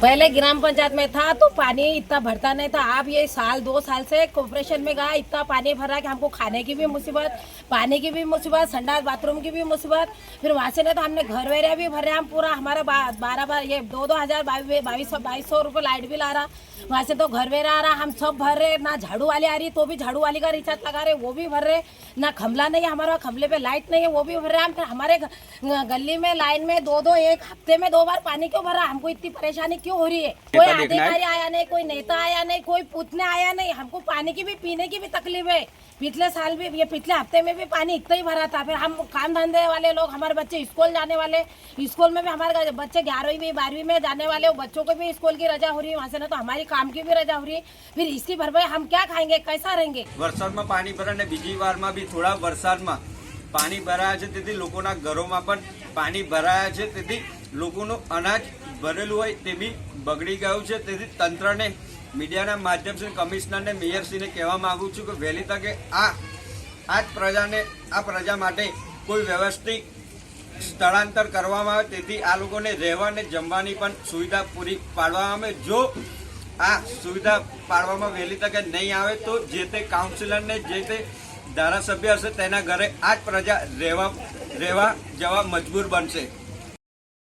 पहले ग्राम पंचायत में था तो पानी इतना भरता नहीं था। अब ये साल 2 साल से कॉर्पोरेशन में गया, इतना पानी भर रहा है कि हमको खाने की भी मुसीबत, पानी की भी मुसीबत, संडास बाथरूम की भी मुसीबत। फिर वहाँ से नहीं तो हमने घर वगैरह भी भरे, हम पूरा हमारा 12 ये 2-2 हज़ार 2200 रुपये लाइट बिल आ रहा। वहाँ से तो घर वगैरह आ रहा, हम सब भर रहे। ना झाड़ू वाली आ रही तो भी झाड़ू वाली का रिचार्ज लगा रहे, वो भी भर रहे। ना खमला नहीं है हमारा, खमले पे लाइट नहीं है, वो भी भर रहे हम। फिर हमारे गली में लाइन में 2-2 एक हफ्ते में 2 बार पानी क्यों भर रहा? हमको इतनी परेशानी क्यों हो रही है? कोई अधिकारी आया नहीं, कोई नेता आया नहीं, कोई पूछने आया नहीं। हमको पानी की भी पीने की भी तकलीफ है। पिछले साल भी ये पिछले हफ्ते में भी पानी इतना ही भरा था। फिर हम काम धंधे वाले लोग, हमारे बच्चे स्कूल जाने वाले, स्कूल में भी हमारे बच्चे 11वीं 12वीं में जाने वाले, बच्चों को भी स्कूल की रजा हो रही है वहाँ से, ना तो हमारी काम की भी रजा हो रही है। फिर इसकी भरपाई हम क्या खाएंगे, कैसा रहेंगे? वरसाद में पानी भरा ने बीजी वार में भी थोड़ा वरसाद में पानी भराया है, તેથી લોકોના ઘરોમાં પણ પાણી ભરાયા છે, તેથી લોકોનું અનાજ ભરેલું હોય તે બી બગડી ગયું છે। તેથી તંત્રને મીડિયાના માધ્યમથી કમિશનરને મેયરશ્રીને કહેવા માંગુ છું કે વહેલી તકે આ પ્રજા માટે કોઈ વ્યવસ્થિત સ્થળાંતર કરવામાં આવે, તેથી આ લોકોને રહેવા અને જમવાની પણ સુવિધા પૂરી પાડવામાં આવે। જો આ સુવિધા પાડવામાં વહેલી તકે નહીં આવે તો જે તે કાઉન્સિલરને જે તે ધારાસભ્ય હશે તેના ઘરે આ જ પ્રજા રહેવા જવા મજબૂર બનશે।